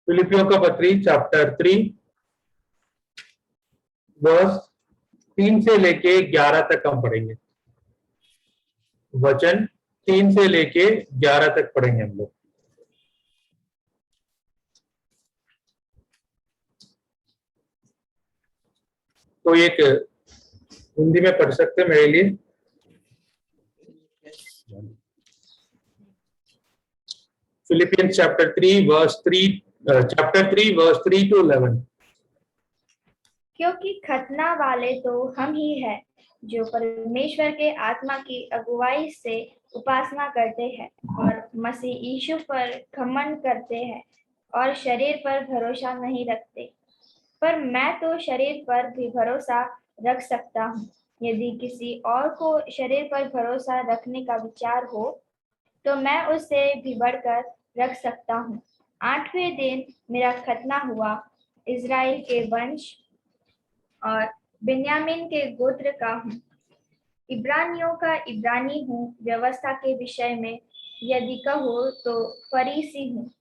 फिलिपियों का पत्री chapter 3 verse 3 से लेके 11 तक हम पढ़ेंगे। वचन 3 से लेके 11 तक पढ़ेंगे हम लोग। तो एक हिंदी में पढ़ सकते हैं मेरे लिए? Philippians chapter 3 verse 3 to 11। क्योंकि खतना वाले तो हम ही हैं जो परमेश्वर के आत्मा की अगुवाई से उपासना करते हैं और मसीह यीशु पर घमंड करते हैं और शरीर पर भरोसा नहीं रखते। पर मैं तो शरीर पर भी भरोसा रख सकता हूँ। यदि किसी और को शरीर पर भरोसा रखने का विचार हो तो मैं उससे भी बढ़कर रख सकता हूँ। 8वें दिन मेरा खतना हुआ। इज़राइल के वंश और बिन्यामीन के गोत्र का हूँ। इब्रानियों का इब्रानी हूँ। व्यवस्था के विषय में यदि कहो तो फरीसी हूँ।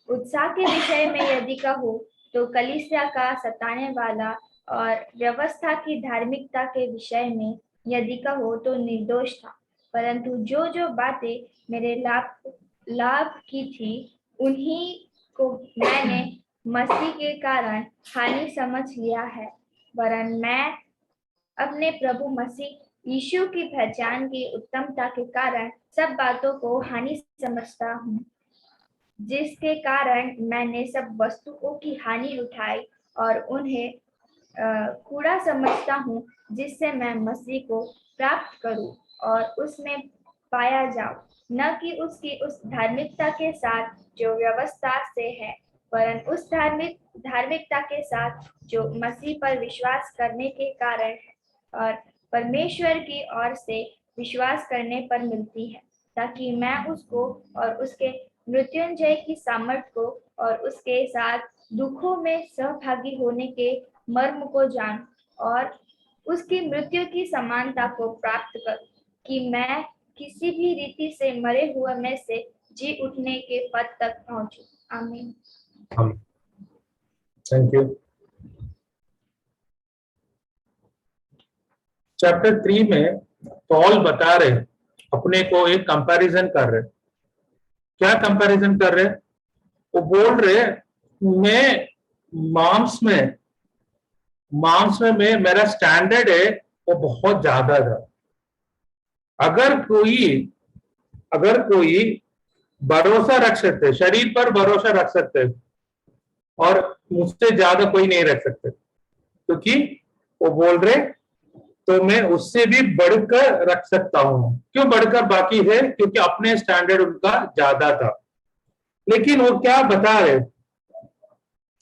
उत्साह के विषय में यदि कहो तो कलीसिया का सताने वाला, और व्यवस्था की धार्मिकता के विषय में यदि कहो तो निर्दोष था। परंतु जो जो बातें मेरे लाभ की थी उन्हीं को मैंने मसीह के कारण हानि समझ लिया है। वरन मैं अपने प्रभु मसीह यीशु की पहचान की उत्तमता के कारण सब बातों को हानि समझता हूँ, जिसके कारण मैंने सब वस्तुओं की हानि उठाई और उन्हें कूड़ा समझता हूँ, जिससे मैं मसीह को प्राप्त करूँ और उसमें पाया जाऊँ, न कि उसकी उस धार्मिकता के साथ जो व्यवस्था से है, वरन उस धार्मिकता के साथ जो मसीह पर विश्वास करने के कारण है और परमेश्वर की ओर से विश्वास करने पर मिलती है, ताकि मैं उसको और उसके मृत्युंजय की सामर्थ को और उसके साथ दुखों में सहभागी होने के मर्म को जान और उसकी मृत्यु की समानता को प्राप्त करूं, कि मैं किसी भी रीति से मरे हुए में से जी उठने के पद तक पहुंचूं। आमीन। Thank you. चैप्टर 3 में पॉल बता रहे, अपने को एक कंपैरिजन कर रहे। क्या कंपैरिजन कर रहे? वो बोल रहे, मैं मांस में मेरा स्टैंडर्ड है वो बहुत ज्यादा था। अगर कोई भरोसा रख सकते, शरीर पर भरोसा रख सकते और मुझसे ज्यादा कोई नहीं रख सकते, क्योंकि वो बोल रहे तो मैं उससे भी बढ़कर रख सकता हूं। क्यों बढ़कर बाकी है? क्योंकि अपने स्टैंडर्ड उनका ज्यादा था। लेकिन वो क्या बता रहे,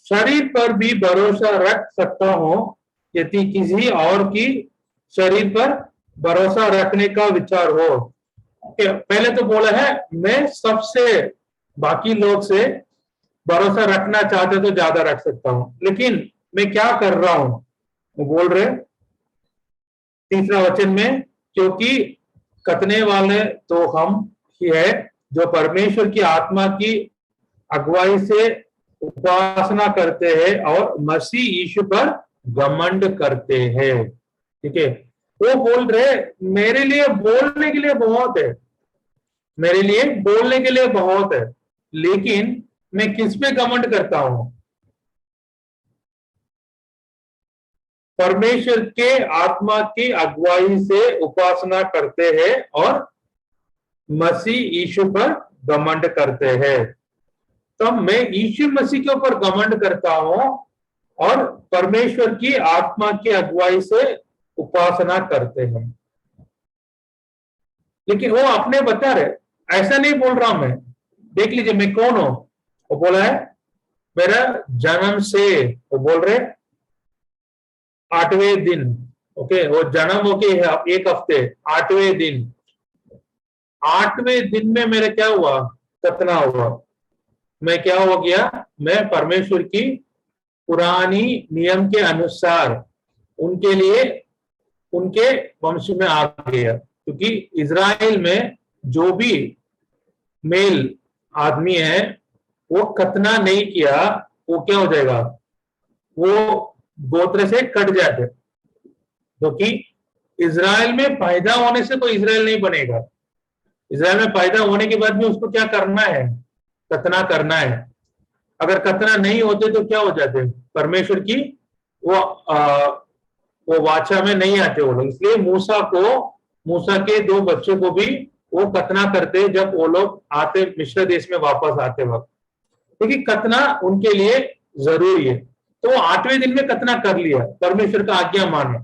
शरीर पर भी भरोसा रख सकता हूं यदि किसी और की शरीर पर भरोसा रखने का विचार हो। पहले तो बोला है मैं सबसे बाकी लोग से भरोसा रखना चाहते तो ज्यादा रख सकता हूं, लेकिन मैं क्या कर रहा हूं? वो बोल रहे तीसरा वचन में, क्योंकि कतने वाले तो हम ही है जो परमेश्वर की आत्मा की अगुवाई से उपासना करते हैं और मसीह यीशु पर घमंड करते हैं। ठीक है, वो बोल रहे मेरे लिए बोलने के लिए बहुत है, मेरे लिए बोलने के लिए बहुत है, लेकिन मैं किस पे घमंड करता हूं? परमेश्वर के आत्मा की अगुवाई से उपासना करते हैं और मसीह यीशु पर घमंड करते हैं। तब मैं यीशु मसीह के ऊपर घमंड करता हूं और परमेश्वर की आत्मा की अगुवाई से उपासना करते हैं। लेकिन वो अपने बता रहे, ऐसा नहीं बोल रहा मैं, देख लीजिए मैं कौन हूं। वो बोला है मेरा जन्म से, वो बोल रहे 8वें दिन, ओके, वो जन्म हो के एक हफ्ते, 8वें दिन, 8वें दिन में मेरा क्या हुआ? खतना हुआ। मैं क्या हो गया? मैं परमेश्वर की पुरानी नियम के अनुसार उनके लिए उनके वंश में आ गया, क्योंकि इज़राइल में जो भी मेल आदमी है वो खतना नहीं किया वो क्या हो जाएगा, वो गोत्र से कट जाते, क्योंकि इज़राइल में पैदा होने से कोई इज़राइल नहीं बनेगा। इज़राइल में पैदा होने के बाद भी उसको क्या करना है, खतना करना है। अगर खतना नहीं होते तो क्या हो जाते, परमेश्वर की वो वो वाचा में नहीं आते वो लोग। इसलिए मूसा के 2 बच्चों को भी वो खतना करते जब वो लोग आते मिस्र देश में वापस आते वक्त, क्योंकि खतना उनके लिए जरूरी है। तो वो 8वें दिन में खतना कर लिया, परमेश्वर का आज्ञा माने,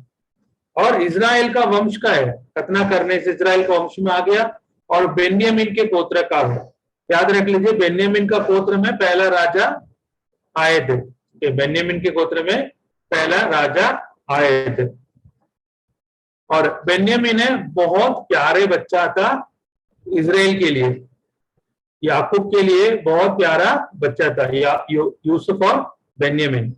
और इज़राइल का वंश का है, खतना करने से इज़राइल का वंश में आ गया और बेन्यामीन के गोत्र का है। याद रख लीजिए, बेन्यामीन का गोत्र में पहला राजा आए थे, बेन्यामीन के गोत्र में पहला राजा आए थे। और बेन्यामीन बहुत प्यारे बच्चा था इज़राइल के लिए, याकूब के लिए बहुत प्यारा बच्चा था यूसुफ और बेन्यामीन।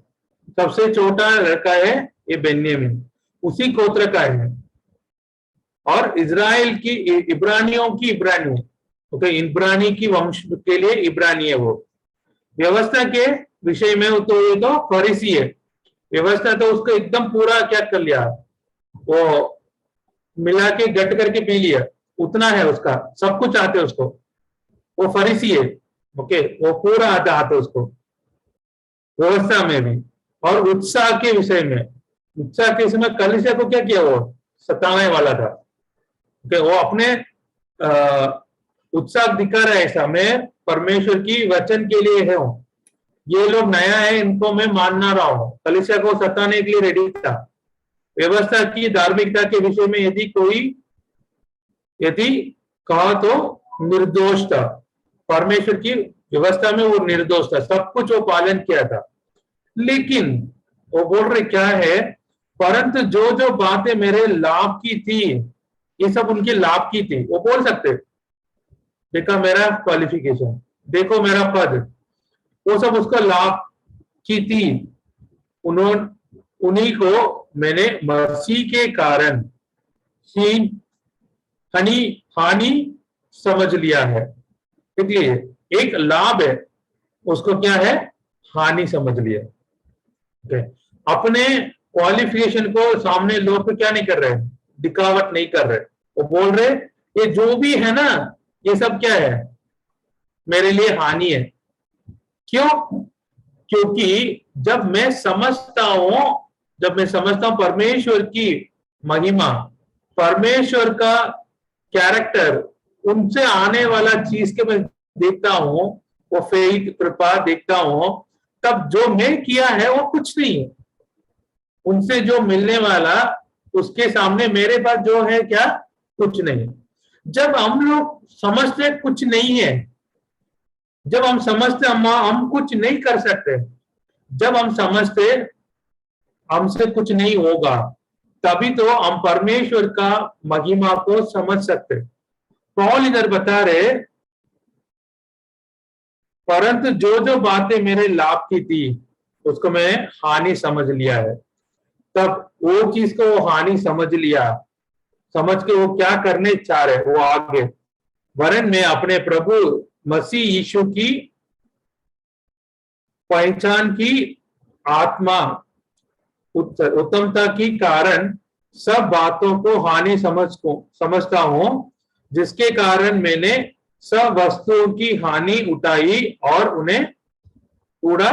सबसे छोटा लड़का है ये बेन्यामीन, उसी गोत्र का है। और इज़राइल की इब्रानियों की इब्रानी, ओके, इब्रानी की वंश के लिए इब्रानी है वो। व्यवस्था के विषय में तो ये तो फरीसी है, व्यवस्था तो उसको एकदम पूरा क्या कर लिया, वो मिला के गट करके पी लिया, उतना है उसका, सब कुछ आते उसको, वो फरीसी है, ओके, वो पूरा आता है उसको व्यवस्था में भी। और उत्साह के विषय में, उत्साह के समय कलीसिया को क्या किया, वो सताने वाला था, ओके, वो अपने उत्साह दिखा रहा है, ऐसा मैं परमेश्वर की वचन के लिए है हूं, ये लोग नया है, इनको मैं मानना रहा हूं, कलीसिया को सताने के लिए रेडी था। व्यवस्था की धार्मिकता के विषय में यदि कहा तो निर्दोष था, परमेश्वर की व्यवस्था में वो निर्दोष था, सब कुछ वो पालन किया था। लेकिन वो बोल रहे क्या है, परंतु जो जो बातें मेरे लाभ की थी, ये सब उनके लाभ की थी। वो बोल सकते, देखा मेरा क्वालिफिकेशन, देखो मेरा पद, वो सब उसका लाभ की थी, उन्हीं को मैंने मसीह के कारण हानि समझ लिया है। इसलिए एक लाभ है, उसको क्या है, हानि समझ लिया। okay. अपने क्वालिफिकेशन को सामने लोग को क्या नहीं कर रहे, दिखावट नहीं कर रहे, वो बोल रहे ये जो भी है ना, ये सब क्या है, मेरे लिए हानि है। क्यों? क्योंकि जब मैं समझता हूं परमेश्वर की महिमा, परमेश्वर का कैरेक्टर, उनसे आने वाला चीज के मैं देखता हूं, वो फेथ कृपा देखता हूं, तब जो मैं किया है वो कुछ नहीं है, उनसे जो मिलने वाला उसके सामने मेरे पास जो है क्या, कुछ नहीं। जब हम लोग समझते कुछ नहीं है, जब हम समझते हम कुछ नहीं कर सकते, जब हम समझते हमसे कुछ नहीं होगा, तभी तो हम परमेश्वर का महिमा को समझ सकते। पौल इधर बता रहे, परंतु जो जो बातें मेरे लाभ की थी उसको मैं हानि समझ लिया है। तब वो चीज को वो हानि समझ लिया, समझ के वो क्या करने चाह रहे, वो आगे, वरन मैं अपने प्रभु मसीह यीशु की पहचान की आत्मा उत्तमता की कारण सब बातों को हानि समझता हूं, जिसके कारण मैंने सब वस्तुओं की हानि उठाई और उन्हें कूड़ा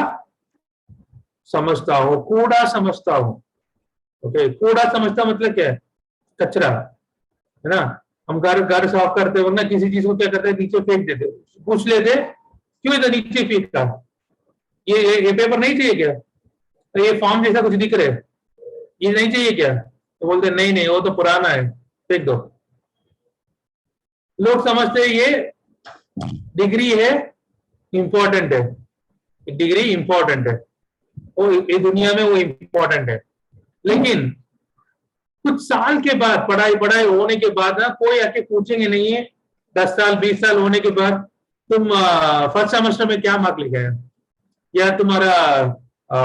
समझता हूं। कूड़ा समझता हूं, ओके, कूड़ा समझता मतलब क्या है, कचरा है ना। हम घर साफ करते हो ना, किसी चीज को क्या करते हैं, नीचे फेंक देते, पूछ लेते क्यों इधर नीचे फेंकता, ये पेपर नहीं चाहिए क्या, तो ये फॉर्म जैसा कुछ दिख रहा है, ये नहीं चाहिए क्या, तो बोलते नहीं नहीं वो तो पुराना है, फेंक दो। लोग समझते हैं ये डिग्री है, इंपॉर्टेंट है, डिग्री इंपॉर्टेंट है, वो ये दुनिया में वो इंपॉर्टेंट है। लेकिन कुछ साल के बाद, पढ़ाई होने के बाद ना, कोई आके पूछेंगे नहीं है, 10 साल 20 साल होने के बाद, तुम फर्स्ट सेमेस्टर में क्या मार्क लिखे हैं, या तुम्हारा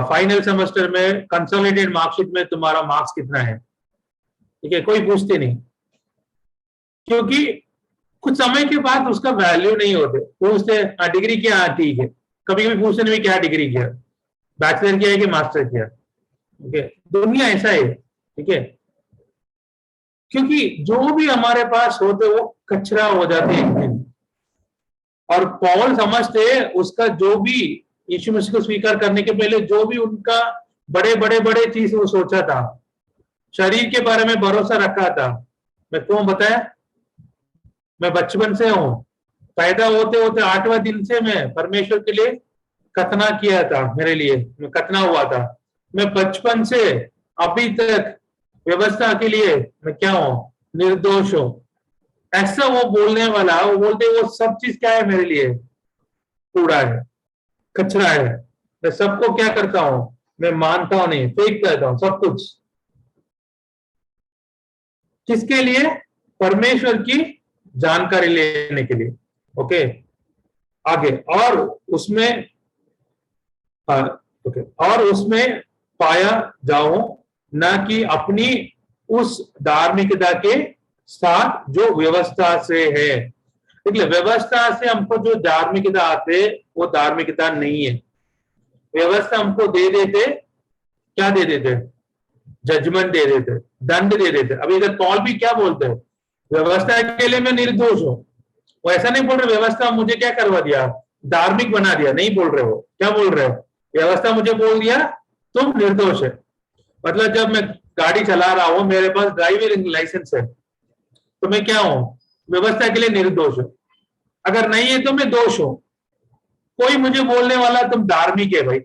फाइनल सेमेस्टर में कंसोलिडेटेड मार्कशीट में तुम्हारा मार्क्स कितना है, ठीक है, कोई पूछते नहीं, क्योंकि कुछ समय के बाद उसका वैल्यू नहीं होते। पूछते डिग्री क्या, ठीक है, कभी कभी पूछते नहीं क्या डिग्री किया, बैचलर किया है कि मास्टर किया, ओके। दुनिया ऐसा है, ठीक है, क्योंकि जो भी हमारे पास होते वो कचरा हो जाते एक दिन। और पौल समझते उसका जो भी यीशु मसीह को स्वीकार करने के पहले जो भी उनका बड़े बड़े बड़े चीज वो सोचा था, शरीर के बारे में भरोसा रखा था। मैं क्यों बताया, मैं बचपन से हूं, पैदा होते होते 8वें दिन से मैं परमेश्वर के लिए खतना किया था, मेरे लिए मैं खतना हुआ था। मैं बचपन से अभी तक व्यवस्था के लिए मैं क्या हूं, निर्दोष हूं। ऐसा वो बोलने वाला, वो बोलते वो सब चीज क्या है मेरे लिए, कूड़ा है, कचरा है। मैं सबको क्या करता हूं, मैं मानता हूं नहीं, फेंक देता हूं सब कुछ। किसके लिए, परमेश्वर की जानकारी लेने के लिए, ओके। आगे और उसमें ओके, और उसमें पाया जाऊं, न कि अपनी उस धार्मिकता के साथ जो व्यवस्था से है। देखिए, व्यवस्था से हमको जो धार्मिकता आते वो धार्मिकता नहीं है। व्यवस्था हमको दे देते, क्या दे देते, जजमेंट दे देते, दंड दे देते। अभी इधर पॉल भी क्या बोलते हैं, व्यवस्था के लिए मैं निर्दोष हूं। वो ऐसा नहीं बोल रहे व्यवस्था मुझे क्या करवा दिया, धार्मिक बना दिया, नहीं बोल रहे। वो क्या बोल रहे हैं, व्यवस्था मुझे बोल दिया तुम निर्दोष है। मतलब जब मैं गाड़ी चला रहा हूं, मेरे पास ड्राइविंग लाइसेंस है, तो मैं क्या हूं, व्यवस्था के लिए निर्दोष हूं। अगर नहीं है तो मैं दोष हूं। कोई मुझे बोलने वाला तुम धार्मिक है भाई,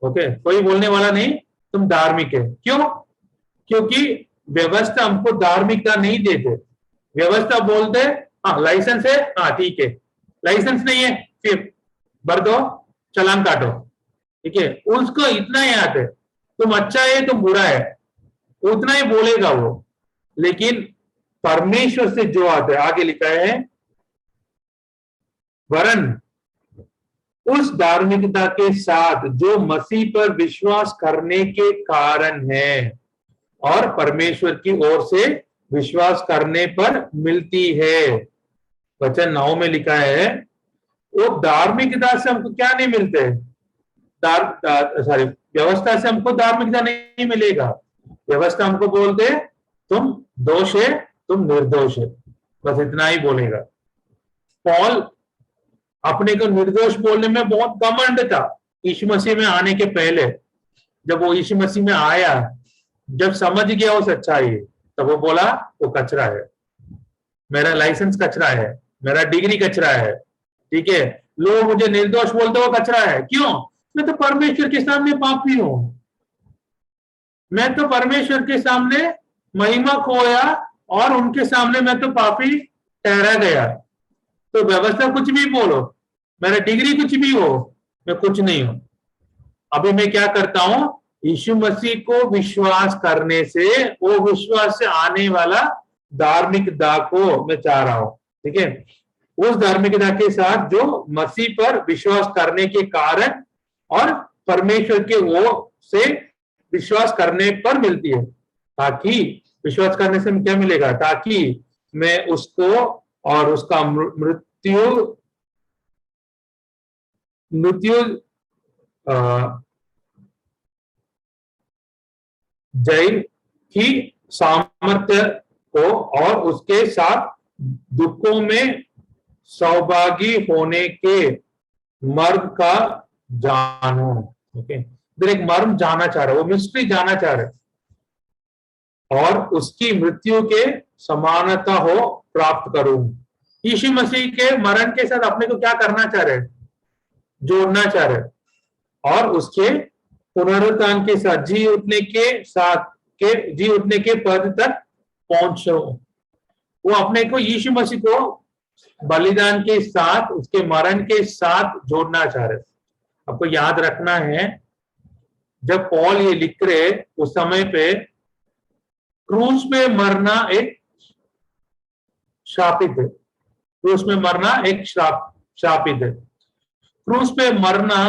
ओके, कोई बोलने वाला नहीं तुम धार्मिक है। क्यों, क्योंकि व्यवस्था हमको धार्मिकता नहीं देते। व्यवस्था बोलते हाँ लाइसेंस है, हाँ ठीक है, लाइसेंस नहीं है फिर भर दो, चालान काटो, ठीक है। उसको इतना ही याद है, तुम अच्छा है तुम बुरा है, उतना ही बोलेगा वो। लेकिन परमेश्वर से जो आता है, आगे लिखा है, वरन उस धार्मिकता के साथ जो मसीह पर विश्वास करने के कारण है और परमेश्वर की ओर से विश्वास करने पर मिलती है। वचन 9 में लिखा है, वो धार्मिकता से हमको क्या नहीं मिलते, सॉरी, व्यवस्था से हमको धार्मिकता नहीं मिलेगा। व्यवस्था हमको बोलते तुम दोष है, तुम निर्दोष है, बस इतना ही बोलेगा। पॉल अपने को निर्दोष बोलने में बहुत घमंड था। यीशु मसीह में आने के पहले, जब वो यीशु मसीह में आया, जब समझ गया वो सच्चाई, तब वो बोला वो कचरा है, मेरा लाइसेंस कचरा है, मेरा डिग्री कचरा है, ठीक है। लोग मुझे निर्दोष बोलते वो कचरा है। क्यों, मैं तो परमेश्वर के सामने पापी हूं, मैं तो परमेश्वर के सामने महिमा खोया और उनके सामने मैं तो पापी ठहरा गया। तो व्यवस्था कुछ भी बोलो, मेरा डिग्री कुछ भी हो, मैं कुछ नहीं हूं। अभी मैं क्या करता हूं, यीशु मसीह को विश्वास करने से, वो विश्वास से आने वाला धार्मिकता को मैं चाह रहा हूं, ठीक है। उस धार्मिकता के साथ जो मसीह पर विश्वास करने के कारण और परमेश्वर के वो से विश्वास करने पर मिलती है। ताकि विश्वास करने से क्या मिलेगा, ताकि मैं उसको और उसका मृत्यु जय की सामर्थ्य को और उसके साथ दुखों में सौभागी होने के मर्म का जानूं, ओके। इधर एक मर्म जाना चाह रहा है, वो मिस्ट्री जाना चाह रहे, और उसकी मृत्यु के समानता हो प्राप्त करूं। यीशु मसीह के मरण के साथ अपने को क्या करना चाह रहे, जोड़ना चाह रहे, और उसके पुनरुत्थान के साथ जी उठने के साथ के जी उठने के पद तक पहुंचो। वो अपने को यीशु मसीह को बलिदान के साथ, उसके मरण के साथ जोड़ना चाह रहे। आपको याद रखना है, जब पॉल ये लिख रहे उस समय पे क्रूस पे मरना एक शापित है, क्रूस में मरना एक शापित है। क्रूस पे मरना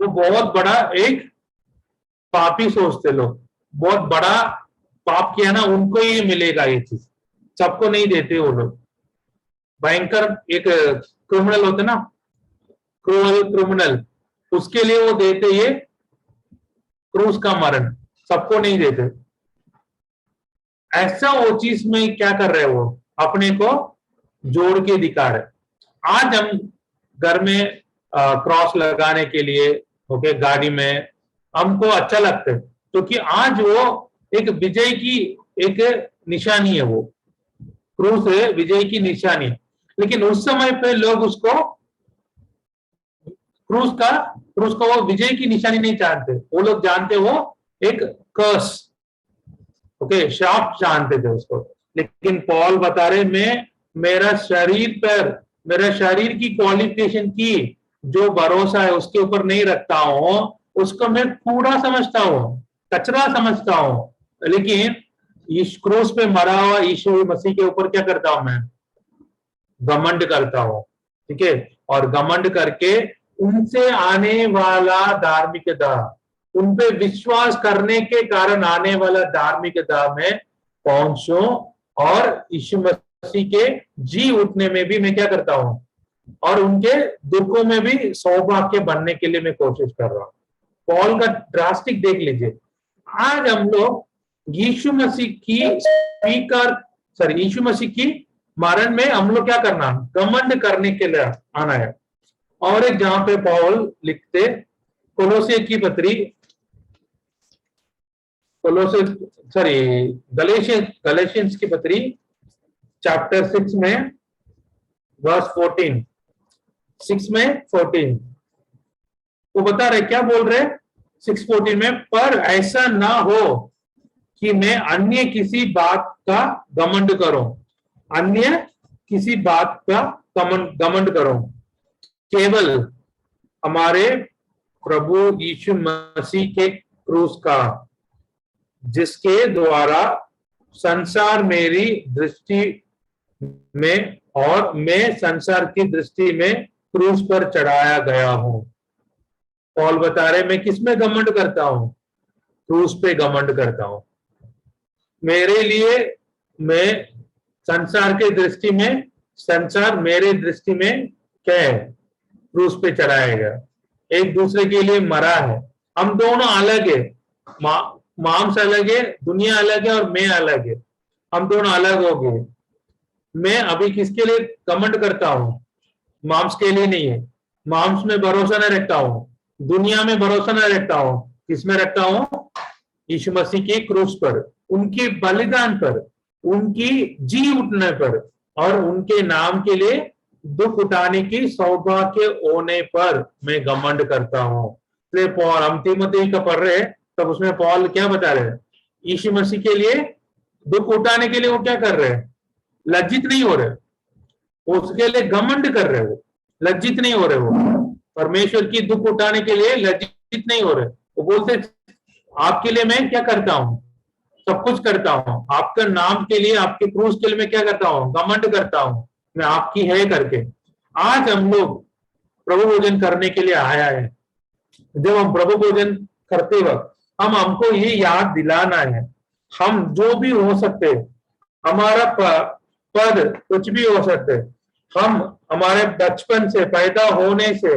वो बहुत बड़ा एक पापी सोचते लोग, बहुत बड़ा पाप किया ना उनको ही मिलेगा ये चीज, सबको नहीं देते वो लोग। भयंकर एक क्रिमिनल होते ना, क्रूअल क्रिमिनल, उसके लिए वो देते ये क्रूस का मरण सबको नहीं देते। ऐसा वो चीज में क्या कर रहे हैं, वो अपने को जोड़ के दिखा रहे। आज हम घर में क्रॉस लगाने के लिए, ओके, गाड़ी में हमको अच्छा लगता है क्योंकि आज वो एक विजय की एक निशानी है, वो क्रूस है विजय की निशानी है। लेकिन उस समय पे लोग उसको क्रूस को वो विजय की निशानी नहीं जानते, वो लोग जानते वो एक कर्स, ओके, शाप जानते थे उसको। लेकिन पॉल बता रहे, मैं मेरा शरीर की क्वालिफिकेशन की जो भरोसा है उसके ऊपर नहीं रखता हूं, उसको मैं कूड़ा समझता हूं, कचरा समझता हूं। लेकिन इस क्रूस पे मरा हुआ यीशु मसीह के ऊपर क्या करता हूं, मैं घमंड करता हूं, ठीक है। और घमंड करके उनसे आने वाला धार्मिकता, उन पे विश्वास करने के कारण आने वाला धार्मिकता में पहुंचूं और यीशु मसीह के जी उठने में भी मैं क्या करता हूं, और उनके दुखों में भी सौभाग्य बनने के लिए मैं कोशिश कर रहा हूं। पॉल का ड्रास्टिक देख लीजिए। आज हम लोग यीशु मसीह की मरण में हम लोग क्या करना, घमंड करने के लिए आना है। और एक जहां पे पॉल लिखते, गलेशियंस की पत्री चैप्टर 6 में वर्स 14, 6 में 14 वो बता रहे, क्या बोल रहे 6:14 में, पर ऐसा ना हो कि मैं अन्य किसी बात का घमंड करूं, अन्य किसी बात का घमंड करूं, केवल हमारे प्रभु यीशु मसीह के क्रूस का, जिसके द्वारा संसार मेरी दृष्टि में और मैं संसार की दृष्टि में क्रूस पर चढ़ाया गया हूं। पॉल बता रहे, मैं किस में घमंड करता हूं, क्रूस पे घमंड करता हूं। मेरे लिए मैं संसार के दृष्टि में, संसार मेरे दृष्टि में क्या है, क्रूस पे चढ़ाया गया, एक दूसरे के लिए मरा है। हम दोनों अलग है, मांस अलग है, दुनिया अलग है और मैं अलग है, हम दोनों अलग हो गए। मैं अभी किसके लिए घमंड करता हूं, मांस के लिए नहीं है, मांस में भरोसा नहीं रखता हूं, दुनिया में भरोसा नहीं रखता हूं, किसमें रखता हूं, यीशु मसीह के क्रूस पर, उनके बलिदान पर, उनकी जी उठने पर और उनके नाम के लिए दुख उठाने की सौभाग्य होने पर मैं घमंड करता हूं। इसलिए पॉल, हम तीमुथी का पढ़ रहे तब उसमें पॉल क्या बता रहे हैं, यीशु मसीह के लिए दुख उठाने के लिए वो क्या कर रहे हैं, लज्जित नहीं हो रहे, उसके लिए घमंड कर रहे, वो लज्जित नहीं हो रहे, वो परमेश्वर की दुख उठाने के लिए लज्जित नहीं हो रहे। वो बोलते आपके लिए मैं क्या करता हूं, सब कुछ करता हूं, आपका नाम के लिए, आपके क्रूस के लिए मैं क्या करता हूं, घमंड करता हूं, मैं आपकी है करके। आज हम लोग प्रभु भोजन करने के लिए आया है। जब हम प्रभु भोजन करते वक्त हमको ये याद दिलाना है, हम जो भी हो सकते, हमारा पद कुछ भी हो सकते, हम हमारे बचपन से, पैदा होने से,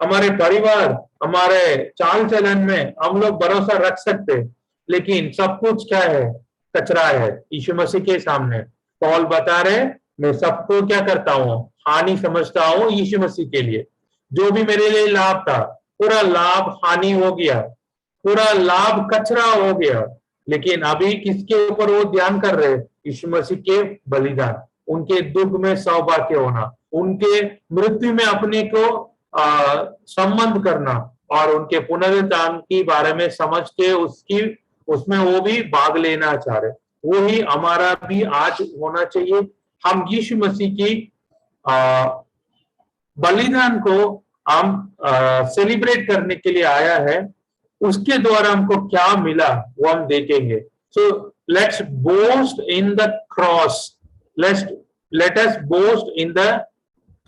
हमारे परिवार, हमारे चाल चलन में हम लोग भरोसा रख सकते, लेकिन सब कुछ क्या है, कचरा है यीशु मसीह के सामने। पॉल बता रहे, मैं सबको क्या करता हूं, हानि समझता हूं यीशु मसीह के लिए। जो भी मेरे लिए लाभ था, पूरा लाभ हानि हो गया, पूरा लाभ कचरा हो गया। लेकिन अभी किसके ऊपर वो ध्यान कर रहे, यीशु मसीह के बलिदान, उनके दुख में सौभाग्य होना, उनके मृत्यु में अपने को संबंध करना और उनके पुनरुत्थान के बारे में समझ के उसमें वो भी भाग लेना चाह रहे। वो ही हमारा भी आज होना चाहिए। हम यीशु मसीह की बलिदान को हम सेलिब्रेट करने के लिए आया है, उसके द्वारा हमको क्या मिला वो हम देखेंगे। So let's boast in the cross, let us boast in the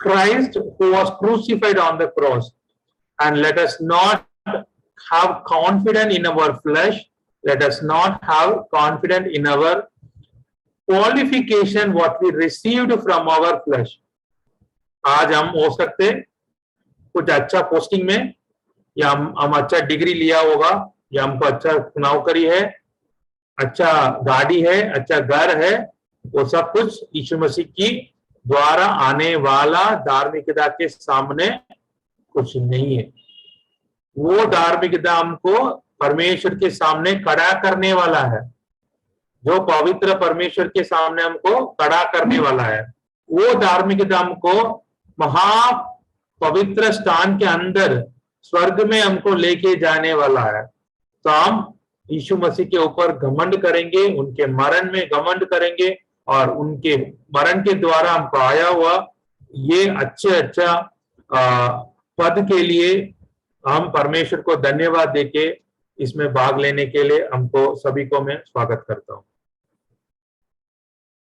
Christ who was crucified on the cross, and let us not have confidence in our flesh, let us not have confidence in our qualification what we received from our flesh। आज हम हो सकते कुछ अच्छा posting में, या हम अच्छा डिग्री लिया होगा, या हमको अच्छा नौकरी है, अच्छा गाड़ी है, अच्छा घर है, वो सब कुछ यीशु मसीह की द्वारा आने वाला धार्मिकता के सामने कुछ नहीं है। वो धार्मिकता हमको परमेश्वर के सामने खड़ा करने वाला है, जो पवित्र परमेश्वर के सामने हमको खड़ा करने वाला है। वो धार्मिकता हमको महा पवित्र स्थान के अंदर स्वर्ग में हमको लेके जाने वाला है। तो हम यीशु मसीह के ऊपर घमंड करेंगे, उनके मरण में घमंड करेंगे, और उनके मरण के द्वारा हमको आया हुआ ये अच्छा पद के लिए हम परमेश्वर को धन्यवाद देके इसमें भाग लेने के लिए हमको सभी को मैं स्वागत करता हूँ।